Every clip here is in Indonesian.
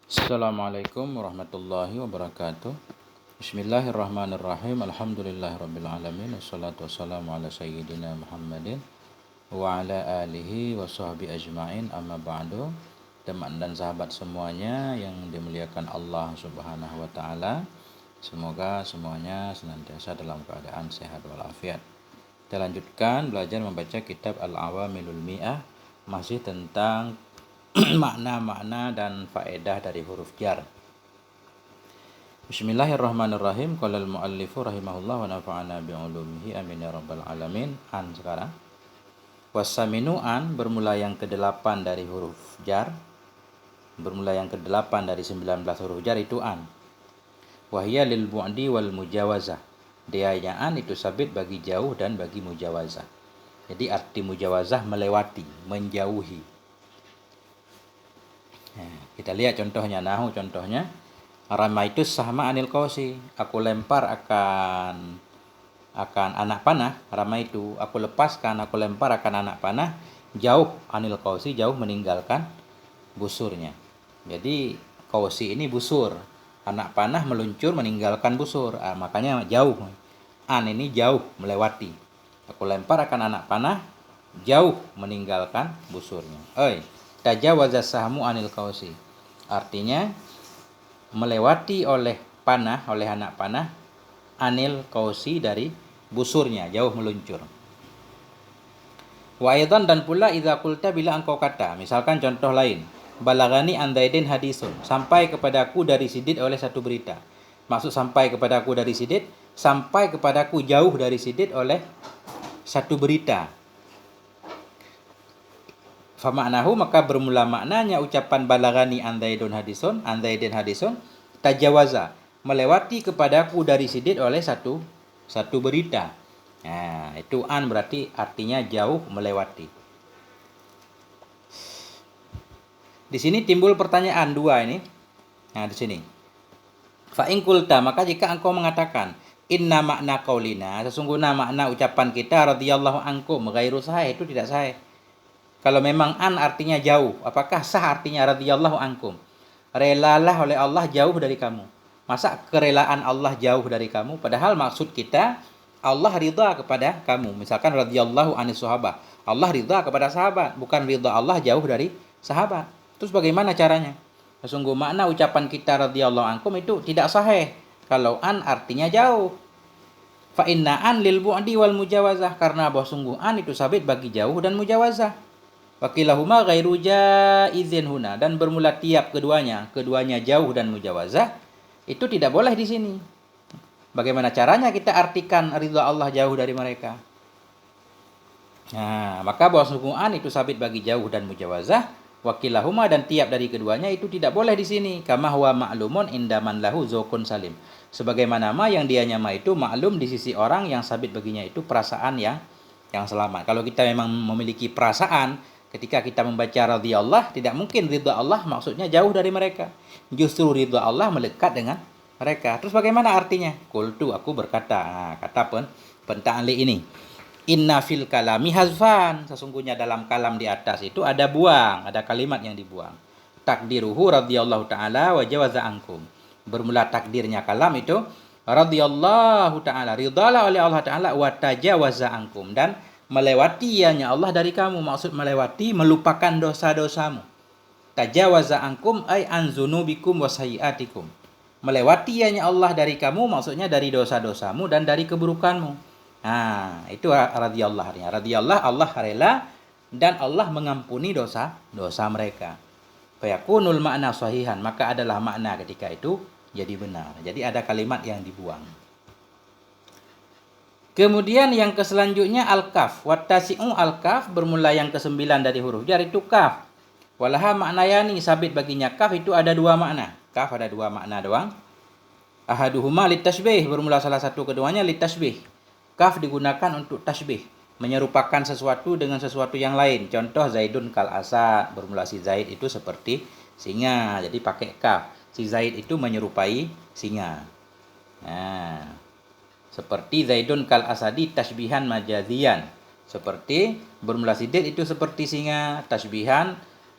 Assalamualaikum warahmatullahi wabarakatuh. Bismillahirrahmanirrahim. Alhamdulillahirabbil alamin. Wassalatu wassalamu ala sayyidina Muhammadin wa ala alihi wa sahbihi ajmain. Amma ba'du. Teman dan sahabat semuanya yang dimuliakan Allah Subhanahu wa taala. Semoga semuanya senantiasa dalam keadaan sehat walafiat. Kita lanjutkan belajar membaca kitab Al-Awamilul Mi'ah, masih tentang makna-makna dan faedah dari huruf jar. Bismillahirrahmanirrahim. Qala al-muallifu rahimahullah wa nafa'ana bi'ulumihi amin ya rabbal alamin. An sekarang. Wasaminu an bermula yang ke-8 dari huruf jar. Bermula yang ke-8 dari 19 huruf jar itu an. Wahya lil bu'di wal mujawazah. Dianya an itu sabit bagi jauh dan bagi mujawazah. Jadi arti mujawazah melewati, menjauhi. Kita lihat contohnya, nahu contohnya. Ramaitus sahma anil qausi. Aku lempar akan anak panah. Ramaitu, aku lepaskan, aku lempar akan anak panah. Jauh anil qausi, jauh meninggalkan busurnya. Jadi qausi ini busur. Anak panah meluncur meninggalkan busur. Makanya jauh. An ini jauh, melewati. Aku lempar akan anak panah, jauh meninggalkan busurnya. Tajawaza sahmu anil qausi. Artinya melewati oleh panah, oleh anak panah, anil qausi dari busurnya, jauh meluncur. Wa aidan dan pula idza qulta bila engkau kata, misalkan contoh lain, balagani andaidin hadisun, sampai kepadaku dari Sidit oleh satu berita. Maksud sampai kepadaku dari Sidit, sampai kepadaku jauh dari Sidit oleh satu berita. Famaknahu, maka bermula maknanya ucapan balagani andaidin hadisun, tajawaza, melewati kepadaku dari Sidit oleh satu berita. Nah, itu an berarti artinya jauh, melewati. Di sini timbul pertanyaan dua ini. Nah, di sini. Fa in qulta, maka jika engkau mengatakan inna makna qaulina, sesungguhnya makna ucapan kita radhiyallahu ankum ghairu sahih, itu tidak sahih. Kalau memang an artinya jauh, apakah sah artinya radhiyallahu ankum? Relalah oleh Allah jauh dari kamu. Masa kerelaan Allah jauh dari kamu? Padahal maksud kita Allah ridha kepada kamu. Misalkan radhiyallahu anis sahabah. Allah ridha kepada sahabat, bukan ridha Allah jauh dari sahabat. Terus bagaimana caranya? Sesungguh makna ucapan kita radhiyallahu ankum itu tidak sahih kalau an artinya jauh. Fa inna an lil bu'di wal mujawazah, karena bahwa sungguh an itu sabit bagi jauh dan mujawazah. Wakilahuma ghairu jaizin huna, dan bermula tiap keduanya jauh dan mujawazah, itu tidak boleh di sini. Bagaimana caranya kita artikan ridha Allah jauh dari mereka? Nah, maka bahwa sungguhan itu sabit bagi jauh dan mujawazah, wakilahuma dan tiap dari keduanya itu tidak boleh di sini. Kama huwa ma'lumun indaman lahu zokun salim. Sebagaimana yang dia nyama itu maklum di sisi orang yang sabit baginya itu perasaan yang selamat. Kalau kita memang memiliki perasaan ketika kita membaca radhiyallah, tidak mungkin ridha Allah maksudnya jauh dari mereka. Justru ridha Allah melekat dengan mereka. Terus bagaimana artinya? Qultu, aku berkata. Nah, kata penta'ali ini. Inna fil kalami hazfan. Sesungguhnya dalam kalam di atas itu ada buang, ada kalimat yang dibuang. Takdiruhu radhiyallahu ta'ala wa jawaza ankum. Bermula takdirnya kalam itu radhiyallahu ta'ala, ridhalah oleh Allah ta'ala, wa tajawaza ankum, dan melewati ianya Allah dari kamu. Maksud melewati, melupakan dosa-dosamu. Tajawaza ankum ay an zunubikum wa sayyiatikum. Melewati ianya Allah dari kamu, maksudnya dari dosa-dosamu dan dari keburukanmu. Nah, itu radhiyallahu artinya. Radhiyallahu, Allah rela dan Allah mengampuni dosa mereka. Fayakunul makna sahihan, maka adalah makna ketika itu jadi benar. Jadi ada kalimat yang dibuang. Kemudian yang selanjutnya al-kaf. Wattasi'u al-kaf, bermula yang ke-9 dari huruf jar itu kaf. Walaha maknayani, sabit baginya kaf itu ada dua makna. Kaf ada dua makna doang. Ahaduhuma litasbih, bermula salah satu keduanya litasbih. Kaf digunakan untuk tasbih, menyerupakan sesuatu dengan sesuatu yang lain. Contoh Zaidun kal asad, bermula si Zaid itu seperti singa, jadi pakai kaf. Si Zaid itu menyerupai singa. Nah, seperti Zaidun kal asadi tasbihan majazian. Seperti bermula sidit itu seperti singa, tasbihan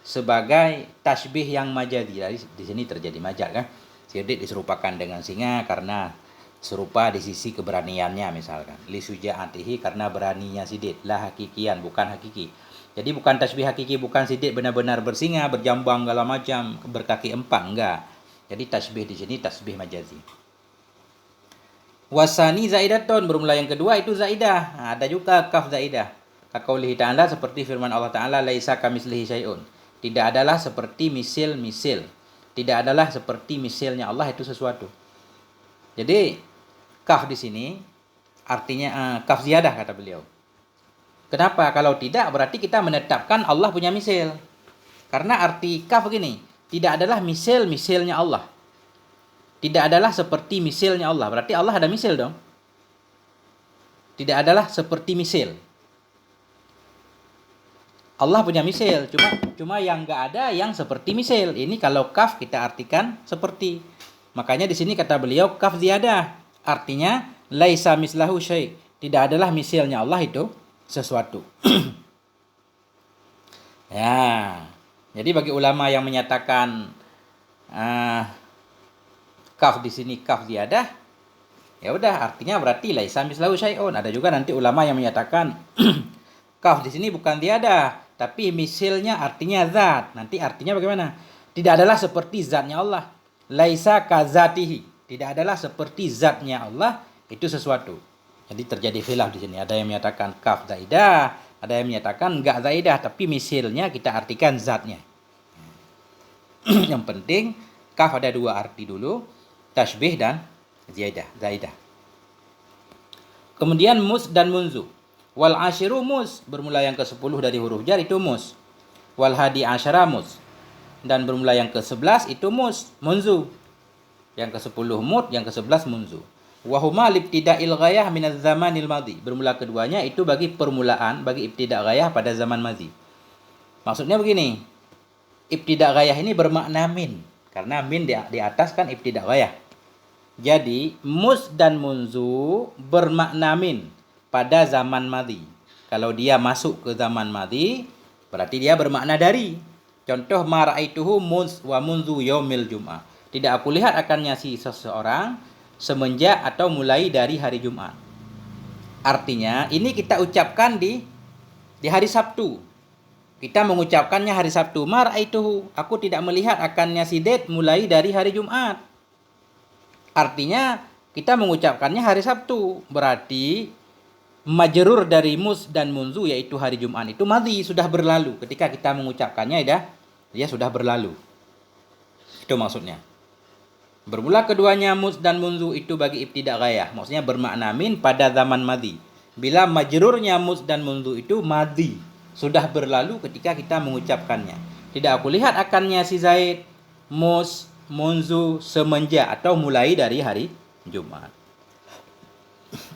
sebagai tasbih yang majazi. Jadi di sini terjadi majaz kan. Siddiq diserupakan dengan singa karena serupa di sisi keberaniannya misalkan. Li suja'atihi karena beraninya Siddiq, la hakikian bukan hakiki. Jadi bukan tasbih hakiki, bukan Siddiq benar-benar bersinga, berjambang segala macam, berkaki empang, enggak. Jadi tasbih di sini tasbih majazi. Wasani zaidatun, bermula yang kedua itu zaidah. Nah, ada juga kaf zaidah. Kaqaulihi ta'ala, seperti firman Allah Ta'ala, laisa kamitslihi syai'un. Tidak adalah seperti misil. Tidak adalah seperti misilnya Allah itu sesuatu. Jadi kaf di sini artinya kaf ziyadah kata beliau. Kenapa? Kalau tidak berarti kita menetapkan Allah punya misil. Karena arti kaf begini, tidak adalah misilnya Allah. Tidak adalah seperti misilnya Allah. Berarti Allah ada misil dong. Tidak adalah seperti misil. Allah punya misil, cuma yang enggak ada yang seperti misil. Ini kalau kaf kita artikan seperti. Makanya di sini kata beliau kaf ziyadah. Artinya laisa mislahu syai'. Tidak adalah misilnya Allah itu sesuatu. Ya. Jadi bagi ulama yang menyatakan kaf di sini kaf ziyadah, ya udah artinya berarti laisa mislahu syai'un. Ada juga nanti ulama yang menyatakan kaf di sini bukan ziyadah, tapi misilnya artinya zat. Nanti artinya bagaimana? Tidak adalah seperti zatnya Allah. Laisa kazatihi. Tidak adalah seperti zatnya Allah itu sesuatu. Jadi terjadi khilaf di sini. Ada yang menyatakan kaf zaidah, ada yang menyatakan enggak zaidah, tapi misilnya kita artikan zatnya. Yang penting kaf ada dua arti dulu, tasbih dan zaidah. Kemudian mus dan munzu. Wal ashiru mus, bermula yang ke-10 dari huruf jar itu mus. Wal hadi asyara mus. Dan bermula yang ke-11 itu munzu. Yang ke-10 mud, yang ke-11 munzu. Wa huma libtida'il ghayah minaz zamanil madhi. Bermula keduanya itu bagi permulaan, bagi ibtida' ghayah pada zaman madhi. Maksudnya begini, ibtida' ghayah ini bermakna min. Karena min di atas kan ibtida' ghayah. Jadi mus dan munzu bermakna min pada zaman madhi. Kalau dia masuk ke zaman madhi, berarti dia bermakna dari. Contoh mara'aituhu mus wa munzu yaumil jum'ah. Tidak aku lihat akannya si seseorang semenjak atau mulai dari hari Jumat. Artinya ini kita ucapkan di hari Sabtu. Kita mengucapkannya hari Sabtu. Mara'aituhu, aku tidak melihat akannya si det mulai dari hari Jumat. Artinya kita mengucapkannya hari Sabtu. Berarti majrur dari mus dan munzu yaitu hari Jumat itu madhi, sudah berlalu. Ketika kita mengucapkannya dia sudah berlalu. Itu maksudnya. Bermula keduanya mus dan munzu itu bagi ibtida' ghayah. Maksudnya bermakna min pada zaman madhi. Bila majrurnya mus dan munzu itu madhi, sudah berlalu ketika kita mengucapkannya. Tidak aku lihat akannya si Zaid, mus, munzu, semenjak atau mulai dari hari Jumat.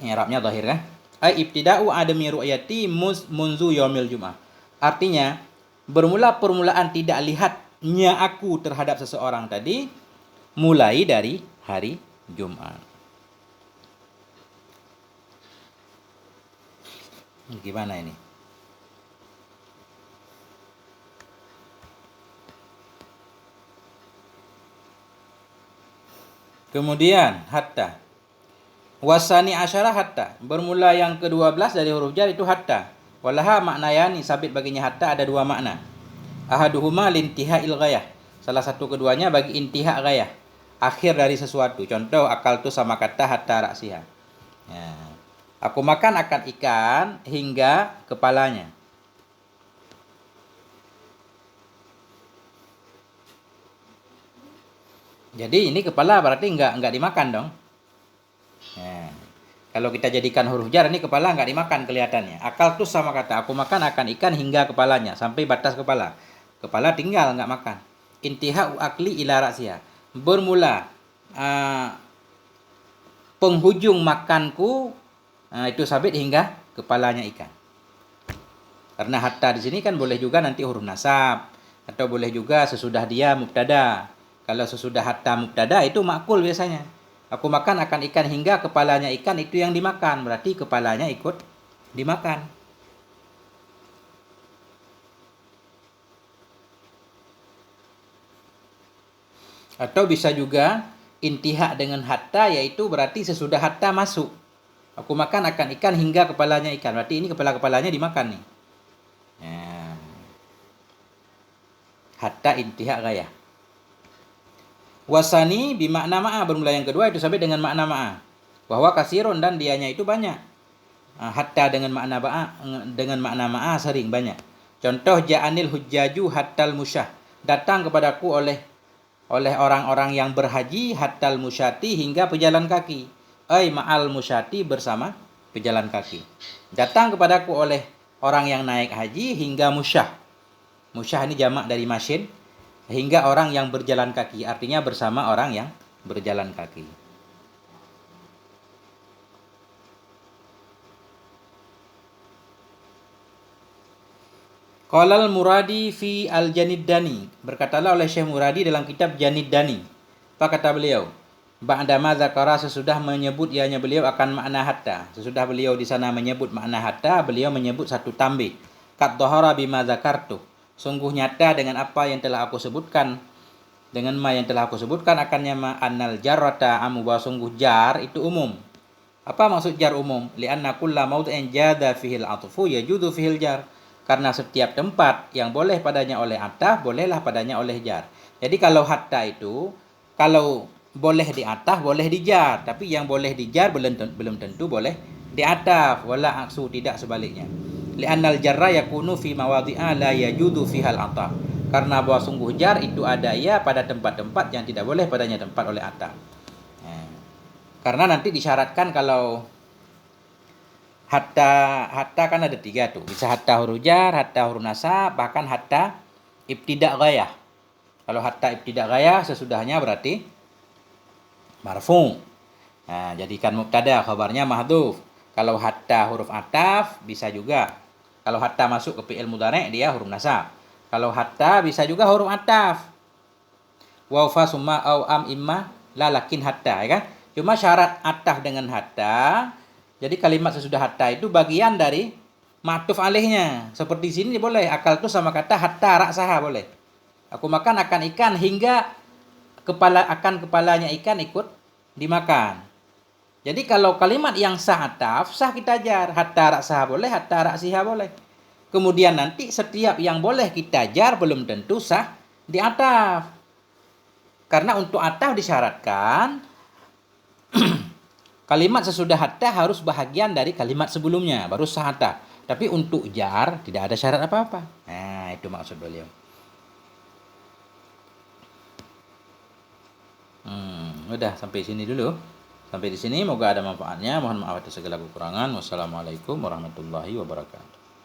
I'rabnya zahir kan? Ai ibtida'u adami ru'yati munzu yaumil jum'ah. Artinya bermula permulaan tidak lihatnya aku terhadap seseorang tadi mulai dari hari Jumat. Gimana ini? Kemudian hatta. Wasani asyara hatta. Bermula yang ke-12 dari huruf jar itu hatta. Walaha maknayani, sabit baginya hatta ada dua makna. Ahaduhuma lintiha'il ghayah. Salah satu keduanya bagi intihak ghayah. Akhir dari sesuatu. Contoh akal tu sama kata hatta raksiha. Ya. Aku makan akan ikan hingga kepalanya. Jadi ini kepala berarti enggak dimakan dong. Ya. Kalau kita jadikan huruf jar ini kepala enggak dimakan kelihatannya. Akal tu sama kata aku makan akan ikan hingga kepalanya, sampai batas kepala. Kepala tinggal enggak makan. Intihau akli ila raksiha. Bermula penghujung makanku itu sabit hingga kepalanya ikan. Karena hatta di sini kan boleh juga nanti huruf nasab atau boleh juga sesudah dia mubtada. Kalau sesudah hatta mubtada itu makul biasanya. Aku makan akan ikan hingga kepalanya ikan itu yang dimakan, berarti kepalanya ikut dimakan. Atau bisa juga intihak dengan hatta, yaitu berarti sesudah hatta masuk. Aku makan akan ikan hingga kepalanya ikan. Berarti ini kepala-kepalanya dimakan nih. Ya. Hatta intihak gaya. Wasani bimakna ma'a, bermula yang kedua itu sampai dengan makna ma'a. Bahwa kasirun, dan dianya itu banyak. Hatta dengan makna ma'a sering banyak. Contoh ja'anil hujjaju hattal musyah. Datang kepadaku oleh orang-orang yang berhaji hattal musyati, hingga pejalan kaki. Ma'al musyati, bersama pejalan kaki. Datang kepadaku oleh orang yang naik haji hingga musyah. Musyah ini jamak dari masyin. Hingga orang yang berjalan kaki, artinya bersama orang yang berjalan kaki. Qalal Muradi fi al-Janiddani, berkatalah oleh Syekh Muradi dalam kitab Janiddani. Apa kata beliau? Ba'dama zakara, sesudah menyebut ianya beliau akan makna hatta. Sesudah beliau di sana menyebut makna hatta, beliau menyebut satu tambih. Qad dhahara bima zakartu. Sungguh nyata dengan apa yang telah aku sebutkan. Dengan ma yang telah aku sebutkan akannya ma annal jarrata amu, bahwa sungguh jar itu umum. Apa maksud jar umum? Li'anna kulla mawdi'in jada fihil atfu yajudu fihil jar. Karena setiap tempat yang boleh padanya oleh ataf, bolehlah padanya oleh jar. Jadi kalau hatta itu, kalau boleh di ataf, boleh di jar. Tapi yang boleh di jar belum tentu boleh di ataf. Wala aksu, tidak sebaliknya. Li'annal jarra yakunu fi mawadhi'a la yajudu fihal ataf. Karena bahwa sungguh jar itu ada ya pada tempat-tempat yang tidak boleh padanya tempat oleh ataf. Karena nanti disyaratkan kalau hatta kan ada 3 tuh. Bisa hatta huruf jar, hatta huruf nasab, bahkan hatta ibtida' ghayah. Kalau hatta ibtida' ghayah sesudahnya berarti marfu'. Jadikan mubtada, khabarnya mahdhuf. Kalau hatta huruf ataf bisa juga. Kalau hatta masuk ke fi'il mudhari' dia huruf nasab. Kalau hatta bisa juga huruf ataf. Wa fa summa au am imma la lakin hatta, ya kan? Cuma syarat ataf dengan hatta. Jadi kalimat sesudah hatta itu bagian dari ma'tuf alaihnya. Seperti sini boleh akal itu sama kata hatta ra'saha boleh. Aku makan akan ikan hingga kepalanya ikan ikut dimakan. Jadi kalau kalimat yang sah ataf, sah kita jar. Hatta ra'saha boleh, hatta ra'siha boleh. Kemudian nanti setiap yang boleh kita jar belum tentu sah di ataf. Karena untuk ataf disyaratkan kalimat sesudah hatta harus bahagian dari kalimat sebelumnya, baru sah ataf. Tapi untuk jar tidak ada syarat apa-apa. Nah, itu maksud beliau. Udah sampai sini dulu. Sampai di sini, moga ada manfaatnya. Mohon maaf atas segala kekurangan. Wassalamualaikum warahmatullahi wabarakatuh.